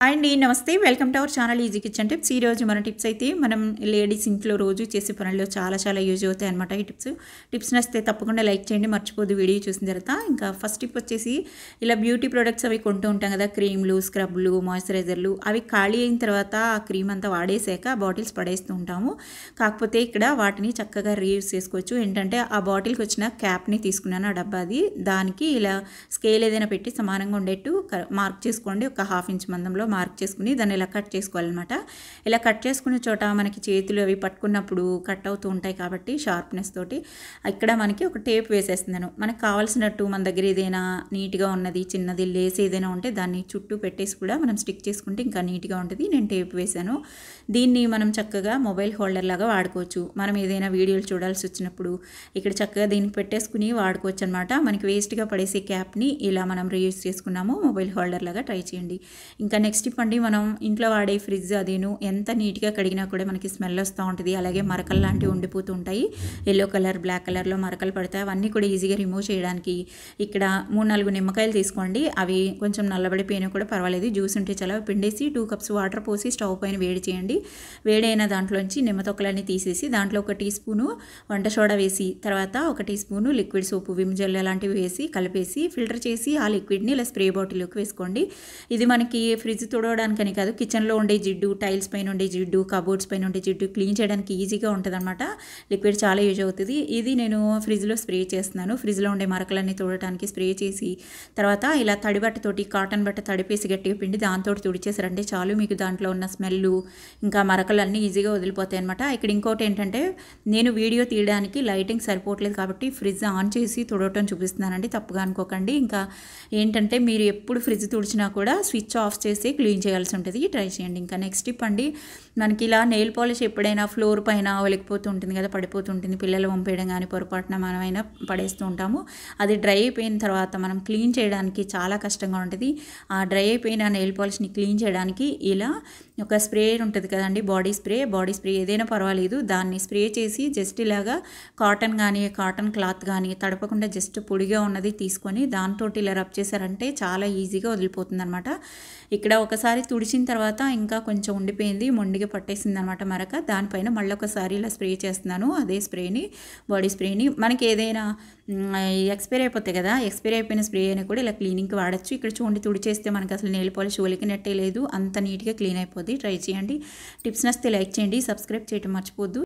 Hi అండి, నమస్తే. Welcome to our channel easy kitchen tips. ఈరోజు మన టిప్స్ అయితే మనం లేడీస్ ఇంట్లో రోజు చేసే పనుల్లో చాలా యూజ్ అవుతాయి అనమాట. ఈ టిప్స్ నచ్చితే తప్పకుండా లైక్ చేయండి, మర్చిపోద్దు వీడియో చూసిన తర్వాత. ఇంకా ఫస్ట్ టిప్ వచ్చేసి, ఇలా బ్యూటీ ప్రొడక్ట్స్ అవి కొంటూ ఉంటాం కదా, క్రీమ్లు, స్క్రబ్లు, మాయిశ్చరైజర్లు. అవి ఖాళీ అయిన తర్వాత ఆ క్రీమ్ అంతా వాడేసాక బాటిల్స్ పడేస్తూ ఉంటాము. కాకపోతే ఇక్కడ వాటిని చక్కగా రీయూజ్ చేసుకోవచ్చు. ఏంటంటే ఆ బాటిల్కి వచ్చిన క్యాప్ని తీసుకున్నాను, ఆ డబ్బాది. దానికి ఇలా స్కేల్ ఏదైనా పెట్టి సమానంగా ఉండేట్టు మార్క్ చేసుకోండి. ఒక ½ ఇంచ్ మందంలో మార్క్ చేసుకుని దాన్ని ఇలా కట్ చేసుకోవాలన్నమాట. ఇలా కట్ చేసుకునే చోట మనకి చేతులు అవి పట్టుకున్నప్పుడు కట్ అవుతూ ఉంటాయి కాబట్టి షార్ప్నెస్ తోటి ఇక్కడ మనకి ఒక టేప్ వేసేస్తున్నాను. మనకు కావాల్సినట్టు మన దగ్గర ఏదైనా నీట్గా ఉన్నది చిన్నది లేస్ ఏదైనా ఉంటే దాన్ని చుట్టూ పెట్టేసి కూడా మనం స్టిక్ చేసుకుంటే ఇంకా నీట్గా ఉంటుంది. నేను టేప్ వేశాను. దీన్ని మనం చక్కగా మొబైల్ హోల్డర్ లాగా వాడుకోవచ్చు. మనం ఏదైనా వీడియోలు చూడాల్సి వచ్చినప్పుడు ఇక్కడ చక్కగా దీన్ని పెట్టేసుకుని వాడుకోవచ్చు అనమాట. మనకి వేస్ట్గా పడేసే క్యాప్ని ఇలా మనం రీయూజ్ చేసుకున్నాము. మొబైల్ హోల్డర్ లాగా ట్రై చేయండి. ఇంకా నెక్స్ట్ టిప్ అండి, మనం ఇంట్లో వాడే ఫ్రిడ్జ్ అదేను ఎంత నీట్గా కడిగినా కూడా మనకి స్మెల్ వస్తూ ఉంటుంది. అలాగే మరకలు లాంటివి ఉండిపోతూ ఉంటాయి. ఎల్లో కలర్, బ్లాక్ కలర్లో మరకలు పడతాయి. అవన్నీ కూడా ఈజీగా రిమూవ్ చేయడానికి ఇక్కడ 3-4 నిమ్మకాయలు తీసుకోండి. అవి కొంచెం నల్లబడిపోయినా కూడా పర్వాలేదు. జ్యూస్ ఉంటే చాలా పిండేసి 2 కప్స్ వాటర్ పోసి స్టవ్ పైన వేడి చేయండి. వేడైన దాంట్లోంచి నిమ్మ తొక్కలన్నీ తీసేసి దాంట్లో 1 టీ స్పూను వంట సోడా వేసి, తర్వాత 1 టీ స్పూను లిక్విడ్ సోపు, విమ్ జెల్ అలాంటివి వేసి కలిపేసి ఫిల్టర్ చేసి ఆ లిక్విడ్ని ఇలా స్ప్రే బాటిల్లోకి వేసుకోండి. ఇది మనకి ఫ్రిడ్జ్ తుడవడానికని కాదు, కిచెన్లో ఉండే జిడ్డు, టైల్స్ పైన ఉండే జిడ్డు, కబోర్డ్స్ పైన ఉండే జిడ్డు క్లీన్ చేయడానికి ఈజీగా ఉంటుంది అనమాట. లిక్విడ్ చాలా యూజ్ అవుతుంది. ఇది నేను ఫ్రిడ్జ్లో స్ప్రే చేస్తున్నాను. ఫ్రిడ్జ్లో ఉండే మరకలన్నీ తుడవడానికి స్ప్రే చేసి తర్వాత ఇలా తడి బట్టతోటి, కాటన్ బట్ట తడిపేసి గట్టిగా పిండి దాంతో తుడిచేసారంటే చాలు, మీకు దాంట్లో ఉన్న స్మెల్ ఇంకా మరకలన్నీ ఈజీగా వదిలిపోతాయి అనమాట. ఇక్కడ ఇంకోటి ఏంటంటే, నేను వీడియో తీయడానికి లైటింగ్ సరిపోవట్లేదు కాబట్టి ఫ్రిడ్జ్ ఆన్ చేసి తుడవటం చూపిస్తున్నానండి, తప్పుగా అనుకోకండి. ఇంకా ఏంటంటే, మీరు ఎప్పుడు ఫ్రిడ్జ్ తుడిచినా కూడా స్విచ్ ఆఫ్ చేసి క్లీన్ చేయాల్సి ఉంటుంది. ట్రై చేయండి. ఇంకా నెక్స్ట్ టిప్ అండి, మనకి ఇలా నెయిల్ పాలిష్ ఎప్పుడైనా ఫ్లోర్ పైన ఒలికిపోతూ ఉంటుంది కదా, పడిపోతూ ఉంటుంది. పిల్లలు పంపేయడం కానీ పొరపాటున మనమైనా పడేస్తూ ఉంటాము. అది డ్రై అయిపోయిన తర్వాత మనం క్లీన్ చేయడానికి చాలా కష్టంగా ఉంటుంది. ఆ డ్రై అయిపోయిన నెయిల్ పాలిష్ని క్లీన్ చేయడానికి ఇలా ఒక స్ప్రే ఉంటుంది కదండి, బాడీ స్ప్రే ఏదైనా పర్వాలేదు. దాన్ని స్ప్రే చేసి జస్ట్ ఇలాగా కాటన్ కానీ కాటన్ క్లాత్ కానీ తడపకుండా జస్ట్ పొడిగా ఉన్నది తీసుకొని దాంతో ఇలా రబ్ చేశారంటే చాలా ఈజీగా వదిలిపోతుంది అనమాట. ఇక్కడ ఒకసారి తుడిచిన తర్వాత ఇంకా కొంచెం ఉండిపోయింది, మొండిగా పట్టేసింది అనమాట మరక. దానిపైన మళ్ళీ ఒకసారి ఇలా స్ప్రే చేస్తున్నాను. అదే స్ప్రేని, బాడీ స్ప్రేని మనకి ఏదైనా ఎక్స్పైర్ అయిపోతాయి కదా, ఎక్స్పైర్ అయిపోయిన స్ప్రే అయినా కూడా ఇలా క్లీనింగ్కి వాడచ్చు. ఇక్కడ చూడండి, తుడిచేస్తే మనకి అసలు నెయిల్ పాలిష్ ఒలికినట్టే లేదు, అంత నీట్గా క్లీన్ అయిపోద్ది. ట్రై చేయండి. టిప్స్ నచ్చితే లైక్ చేయండి, సబ్స్క్రైబ్ చేయడం మర్చిపోద్దు.